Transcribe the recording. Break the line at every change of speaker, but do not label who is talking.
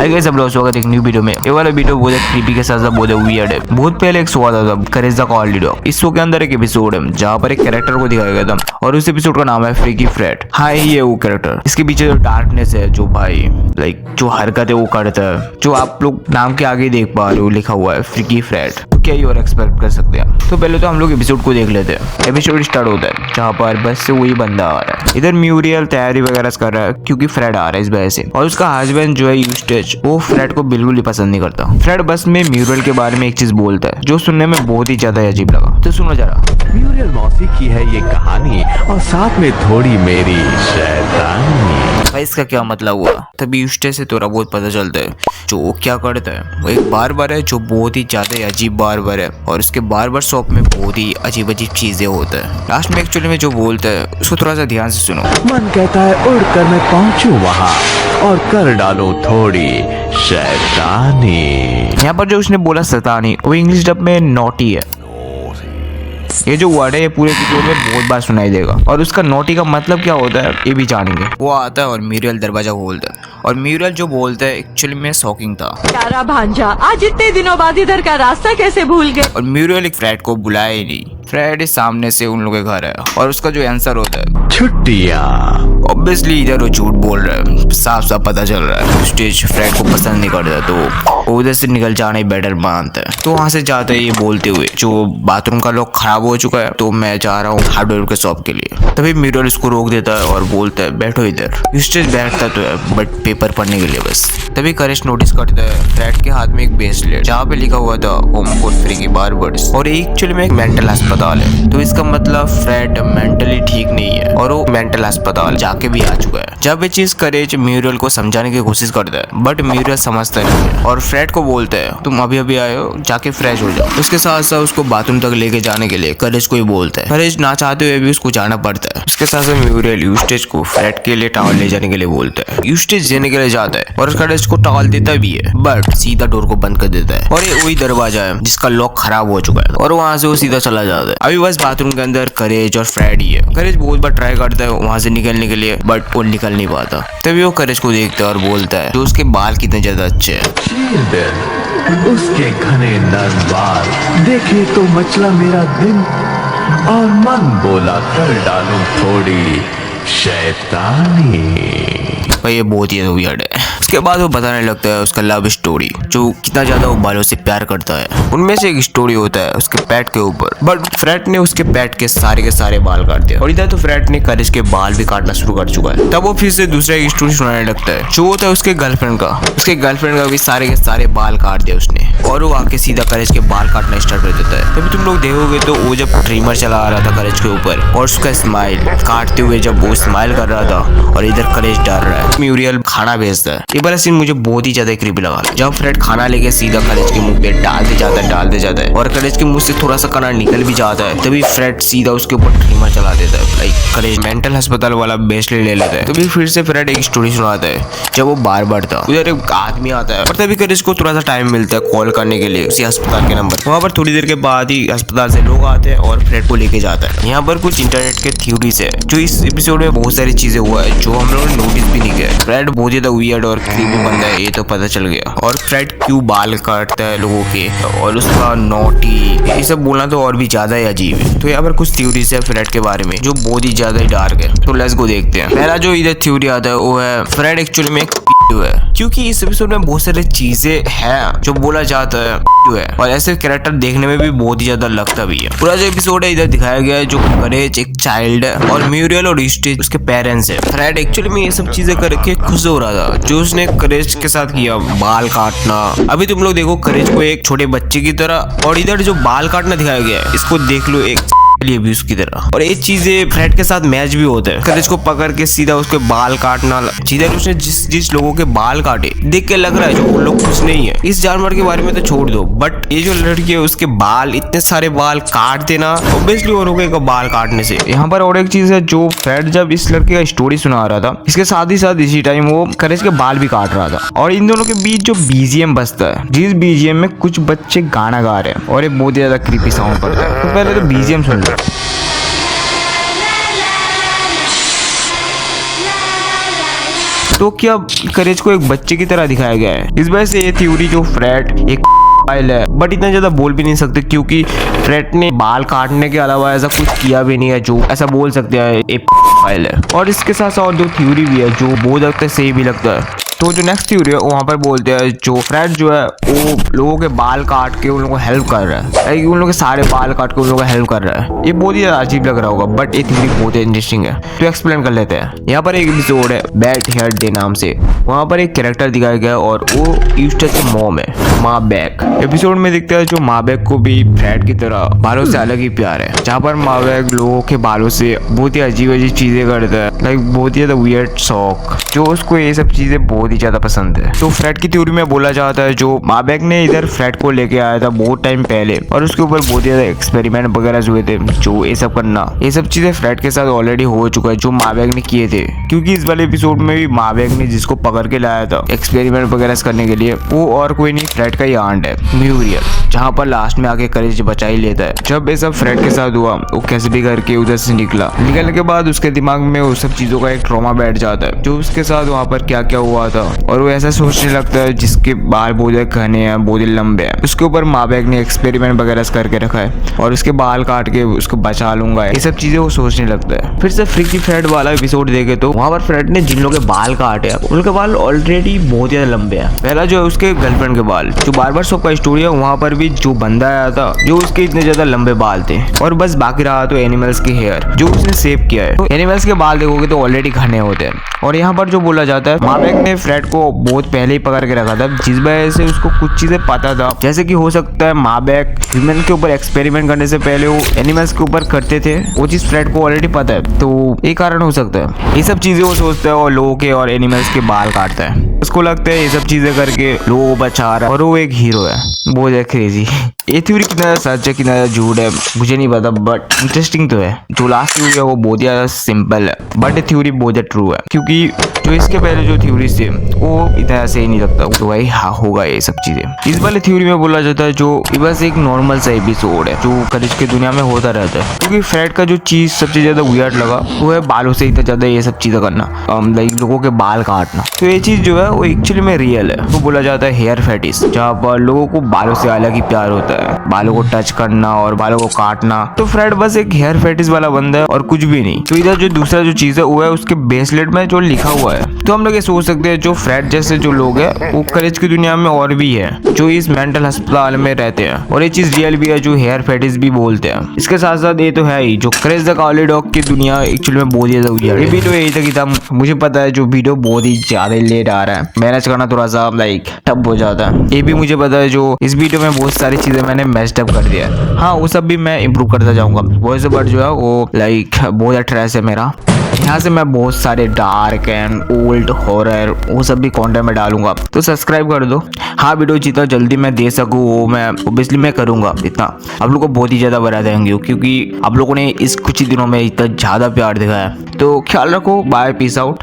Hi guys, सब लोग स्वागत है एक न्यू वीडियो में। ये वाला वीडियो बहुत क्रीपी के साथ बहुत वियर्ड है। बहुत पहले एक शो आता था करेज द कॉल लीडर। इस शो के अंदर एक एपिसोड है जहाँ पर एक कैरेक्टर को दिखाया गया था और उस एपिसोड का नाम है फ्रीकी फ्रेड। हाँ, ये वो कैरेक्टर, इसके पीछे जो डार्कनेस है, जो भाई जो हरकत है वो करता है, जो आप लोग नाम के आगे देख पा रहे हो लिखा हुआ है फ्रीकी फ्रेड। तो क्या ही और एक्सपेक्ट कर सकते हैं। तो पहले तो हम लोग एपिसोड को देख लेते हैं। एपिसोड स्टार्ट होता है जहाँ पर बस से वही बंदा आ रहा है। इधर म्यूरियल तैयारी वगैरह कर रहा है क्योंकि फ्रेड आ रहा है इस वजह से। और उसका हस्बैंड जो है यूस्टेज, वो फ्रेड को बिल्कुल ही पसंद नहीं करता। फ्रेड बस में म्यूरियल के बारे में एक चीज बोलता है जो सुनने में बहुत ही ज्यादा अजीब लगा। तो सुनो जरा।
म्यूरियल मौसी की है ये कहानी और साथ में थोड़ी मेरी शैतानी।
भाई इसका क्या मतलब हुआ? तभी यूस्टेज से थोड़ा बहुत पता चलता है जो वो क्या करता है। वो एक बार्बर है जो बहुत ही ज्यादा अजीब बार्बर है और उसके बार्बर शॉप में बहुत ही अजीब अजीब चीजें होता है। लास्ट में एक्चुअली में जो बोलता है उसको थोड़ा सा ध्यान से सुनो।
मन कहता है उड़कर मैं पहुंचूं वहां और कर डालूं थोड़ी शैतानी।
यहाँ पर जो उसने बोला शैतानी, वो इंग्लिश डब में नॉटी है। ये जो वर्ड है ये पूरे एपिसोड में बहुत बार सुनाई देगा और उसका नोटी का मतलब क्या होता है ये भी जानेंगे। वो आता है और म्यूरियल दरवाजा खोलता है और म्यूरियल जो बोलता है एक्चुअली में शॉकिंग था।
प्यारा भांजा, आज इतने दिनों बाद इधर का रास्ता कैसे भूल गए?
और म्यूरियल एक फ्रेड को बुलाया ही नहीं। फ्रेड सामने से उन लोगों के घर है और उसका जो आंसर होता है
छुट्टियां।
ऑब्वियसली इधर वो झूठ बोल रहा है, साफ साफ पता चल रहा है। स्टेज फ्रेड को पसंद नहीं करता तो उधर से निकल जाना ही बेटर मानता है। तो वहाँ से जाता है ये बोलते हुए जो बाथरूम का लॉक खराब हो चुका है तो मैं जा रहा हूँ हार्डवेयर के शॉप के लिए। तभी म्यूरियल इसको रोक देता है और बोलता है बैठो इधर। स्टेज बैठता तो है बट पेपर पढ़ने के लिए बस। तभी करेश नोटिस करता है फ्रेड के हाथ में एक ब्रेसलेट जहाँ पे लिखा हुआ था होम फॉर फ्रीकी बार्बर्स और एक्चुअली में एक मेंटल अस्पताल है। तो इसका मतलब फ्रेड मेंटली ठीक नहीं है और वो मेंटल अस्पताल जाके भी आ चुका है। जब ये चीज करेज म्यूरियल को समझाने की कोशिश करता है बट म्यूरियल समझता नहीं है और फ्रेड को बोलता है तुम अभी अभी आए हो, जाके फ्रेश हो जाओ। उसके साथ साथ उसको बाथरूम तक लेके जाने के लिए करेज को ही बोलता है। करेज ना चाहते हुए भी उसको जाना पड़ता है। उसके साथ साथ म्यूरियल यूस्टेज को फ्रेड के लिए टावल ले जाने के लिए बोलता है। यूस्टेज देने के लिए जाता है और करेज को टावल देता भी है बट सीधा डोर को बंद कर देता है और ये वही दरवाजा है जिसका लॉक खराब हो चुका है और वहाँ से वो सीधा चला जाता है। अभी बस बाथरूम के अंदर करेज और फ्रेड ही है। करेज बहुत बार ट्राई करता है वहाँ से निकलने के लिए बट वो निकल नहीं पाता। तभी वो करेज को देखता है और बोलता है जो उसके बाल कितने ज्यादा अच्छे हैं।
उसके घने नर्म बाल देखे तो मचला मेरा दिल और मन बोला कर डालूं थोड़ी शैतानी।
भाई ये बहुत ही वियर्ड है। उसके बाद वो बताने लगता है उसका लव स्टोरी, जो कितना ज्यादा वो बालों से प्यार करता है। उनमें से एक स्टोरी होता है उसके पेट के ऊपर बट फ्रेड ने उसके पेट के सारे बाल काट दिए और इधर तो फ्रेड ने करेज के बाल भी काटना शुरू कर चुका है। तब वो फिर से दूसरा एक स्टोरी सुनाने लगता है जो होता है उसके गर्लफ्रेंड का। उसके गर्लफ्रेंड का भी सारे के सारे बाल काट दिए उसने और वो आके सीधा करेज के बाल काटना स्टार्ट कर देता है। तभी तुम लोग देखोगे तो वो जब ट्रिमर चला आ रहा था करेज के ऊपर और उसका स्माइल काटते हुए जब वो स्माइल कर रहा था और इधर करेज डर रहा है। म्यूरियल खाना भेजता है। ये वाला सीन मुझे बहुत ही ज्यादा क्रीपी लगा। जब फ्रेड खाना लेके सीधा करेज के मुंह पे डालते जाता है और करेज के मुंह से थोड़ा सा खाना निकल भी जाता है तभी फ्रेड सीधा उसके ऊपर ट्रिमर चला देता है। लाइक करेज मेंटल अस्पताल वाला ब्रेसलेट ले लेता है। तभी फिर से फ्रेड एक स्टोरी सुनाता है जब वो बार्बर था। उधर एक आदमी आता है और तभी करेज को थोड़ा सा टाइम मिलता है कॉल करने के लिए उसी अस्पताल के नंबर। वहाँ पर थोड़ी देर के बाद ही अस्पताल से लोग आते हैं और फ्रेड को लेके जाता है। यहाँ पर कुछ इंटरनेट के थ्योरीज है जो इस एपिसोड में बहुत सारी चीजें हुआ है जो हम लोगों ने नोटिस भी नहीं किया। फ्रेड बहुत ज्यादा वियर्ड और क्रीपी बंदा है ये तो पता चल गया। और फ्रेड क्यों बाल काटता है लोगों के और उसका नोटी ये सब बोलना तो और भी ज्यादा ही अजीब है। तो यहाँ पर कुछ थ्योरीज है फ्रेड के बारे में जो बहुत ही ज्यादा ही डार्क है। तो लेट्स गो देखते हैं। पहला जो इधर थ्योरी आता है वो है फ्रेड एक्चुअली में है क्योंकि इस एपिसोड में बहुत सारी चीजें हैं जो बोला जाता है और ऐसे कैरेक्टर देखने में भी बहुत ही ज्यादा लगता भी है। पूरा जो एपिसोड है इधर दिखाया गया है जो करेज एक चाइल्ड है और म्यूरियल और यूस्टेज उसके पेरेंट्स है। फ्रेड एक्चुअली में ये सब चीजें करके खुश हो रहा था जो उसने करेज के साथ किया, बाल काटना। अभी तुम लोग देखो करेज को एक छोटे बच्चे की तरह और इधर जो बाल काटना दिखाया गया है इसको देख लो एक भी उसकी तरह। और ये चीजें फ्रेड के साथ मैच भी होते हैं। करेज को पकड़ के सीधा उसके बाल काटना, जिधर उसने जिस लोगों के बाल काटे देख के लग रहा है जो वो लोग खुश नहीं है। इस जानवर के बारे में तो छोड़ दो बट ये जो लड़की है उसके बाल इतने सारे बाल काट देना ऑब्वियसली वो रोकेगा बाल काटने से। यहाँ पर और एक चीज है जो फ्रेड जब इस लड़के का स्टोरी सुना रहा था इसके साथ ही साथ इसी टाइम वो करेज के बाल भी काट रहा था और इन दोनों के बीच जो बीजीएम बजता है जिस बीजीएम में कुछ बच्चे गाना गा रहे हैं और ये बहुत ज्यादा क्रीपी साउंड करता है। तो पहले तो बीजीएम सुन लो। तो क्या करेज को एक बच्चे की तरह दिखाया गया है। इस वजह से ये थ्योरी जो फ्रेड एक फाइल है, बट इतना ज्यादा बोल भी नहीं सकते क्योंकि फ्रेड ने बाल काटने के अलावा ऐसा कुछ किया भी नहीं है जो ऐसा बोल सकते हैं एक फाइल है। और इसके साथ साथ और जो थ्योरी भी है जो बहुत हद तक सही भी लगता है। तो जो नेक्स्ट थ्योरी है वहाँ पर बोलते हैं जो फ्रेड जो है वो लोगों के बाल काट के उन लोगों को हेल्प कर रहा है, उन लोगों के सारे बाल काट के उन लोगों को हेल्प कर रहा है। ये बहुत ही अजीब लग रहा होगा बट ये थ्योरी बहुत ही इंटरेस्टिंग है, तो एक्सप्लेन कर लेते हैं। यहाँ पर एक एपिसोड है बैड हेयर डे नाम से, वहाँ पर एक कैरेक्टर दिखाया गया और वो यूस्टस की मॉम है, माँ बैग। एपिसोड में दिखता है जो माँ बैग को भी फ्रेड की तरह बालों से अलग ही प्यार है, जहाँ पर माँ बैग लोगों के बालों से बहुत ही अजीब अजीब चीजें करता है, लाइक बहुत ही ज्यादा वियर्ड शौक, जो उसको ये सब चीजें बहुत ही ज्यादा पसंद है। तो फ्रेड की थ्योरी में बोला जाता है जो माँ बैग ने इधर फ्रेड को लेके आया था बहुत टाइम पहले और उसके ऊपर बहुत ज्यादा एक्सपेरिमेंट वगैरह हुए थे, जो ये सब करना ये सब चीजें फ्रेड के साथ ऑलरेडी हो चुका है जो माँ बैग ने किए थे। क्योंकि इस वाले एपिसोड में भी माँ बैग ने जिसको पकड़ के लाया था एक्सपेरिमेंट वगैरह करने के लिए वो और कोई नहीं फ्रेड का ही आंट है म्यूरियल, जहाँ पर लास्ट में आके करेज बचा ही लेता है। जब ये सब फ्रेड के साथ हुआ वो कैसे भी करके उधर से निकलने के बाद उसके दिमाग में उस सब चीजों का एक ट्रॉमा बैठ जाता है जो उसके साथ वहाँ पर क्या क्या हुआ था, और वो ऐसा सोचने लगता है जिसके बाल बहुत घने हैं बहुत लंबे हैं, उसके ऊपर माँ बैग ने एक्सपेरिमेंट वगैरह करके रखा है और उसके बाल काट के उसको बचा लूंगा, ये सब चीजें वो सोचने लगता है। फिर से फ्रीकी फ्रेड वाला एपिसोड देखे तो वहाँ पर फ्रेड ने जिन लोगों के बाल काटे उनके बाल ऑलरेडी बहुत ज्यादा लंबे हैं। पहला जो है उसके गर्लफ्रेंड के बाल, जो बार्बर शॉप का स्टोरी है वहाँ पर भी जो बंदा आया था जो उसके इतने ज्यादा लंबे बाल थे, और बस बाकी रहा तो एनिमल्स के हेयर जो उसने सेव किया है। तो एनिमल्स के बाल देखोगे तो ऑलरेडी घने होते हैं। और यहाँ पर जो बोला जाता है माँ बैग ने फ्रेड को बहुत पहले ही पकड़ के रखा था, जिस वजह से उसको कुछ चीजें पता था, जैसे कि हो सकता है माँ बैग ह्यूमन के ऊपर एक्सपेरिमेंट करने से पहले वो एनिमल्स के ऊपर करते थे, वो चीज फ्रेड को ऑलरेडी पता है, तो ये कारण हो सकता है। ये सब चीजें वो सोचता है और लोगों के और एनिमल्स के बाल काटता है, उसको लगता है ये सब चीजें करके लोगों को बचा रहा है और वो एक हीरो है। बहुत है क्रेजी। ये थ्योरी कितना सच है कितना झूठ है मुझे नहीं पता, बट इंटरेस्टिंग तो है। जो लास्ट थ्योरी है वो बहुत ज्यादा सिंपल है बट ये थ्योरी बहुत ज्यादा ट्रू है, क्योंकि जो इसके पहले जो थ्योरीज थे वो इतना सही नहीं लगता, तो भाई हाँ होगा ये सब चीजें। इस वाले थ्योरी में बोला जाता है जो बस एक नॉर्मल सा एपिसोड है जो करिश की दुनिया में होता रहता है, क्योंकि फ्रेड का जो चीज सबसे ज्यादा वियर्ड लगा वो है बालों से इतना ज्यादा ये सब चीजें करना, लाइक लोगों के बाल काटना। तो ये चीज जो है वो एक्चुअली में रियल है। तो बोला जाता है हेयर फेटिश, जहाँ पर लोगों को बालों से अलग ही प्यार होता है, बालों को टच करना और बालों को काटना। तो फ्रेड बस एक हेयर फेटिश वाला बंदा है और कुछ भी नहीं। तो इधर जो दूसरा जो चीज है वो है उसके ब्रेसलेट में जो लिखा हुआ है। तो हम लोग ये सोच सकते हैं जो फ्रेड जैसे जो लोग हैं वो करेज की दुनिया में और भी है जो इस मेंटल अस्पताल में रहते हैं, और ये चीज रियल भी है जो हेयर फेटिश भी बोलते हैं। इसके साथ साथ ये तो है ही जो करेज द काउली डॉग की दुनिया एक्चुअली में बहुत ज्यादा हुई है। ये वीडियो यही तक ही था। मुझे पता है जो वीडियो बहुत ही ज्यादा लेट आ रहा है, मैनेज करना थोड़ा सा लाइक टफ हो जाता है। ये भी मुझे पता है जो इस वीडियो में बहुत सारी चीजें मैंने मेस्ड अप कर दिया है। हाँ वो सब भी मैं इम्प्रूव करता जाऊंगा। वॉइस ओवर जो है वो लाइक बहुत ट्रेस है मेरा। यहाँ से मैं बहुत सारे डार्क एंड ओल्ड हॉरर वो सब भी कंटेंट में डालूंगा, तो सब्सक्राइब कर दो। हाँ वीडियो जितना जल्दी मैं दे सकूँ वो मैं ऑब्वियसली मैं करूंगा। इतना आप लोग को बहुत ही ज्यादा बना देंगे क्योंकि आप लोगों ने इस कुछ ही दिनों में इतना ज्यादा प्यार दिखाया है। तो ख्याल रखो, बाय, पीस आउट।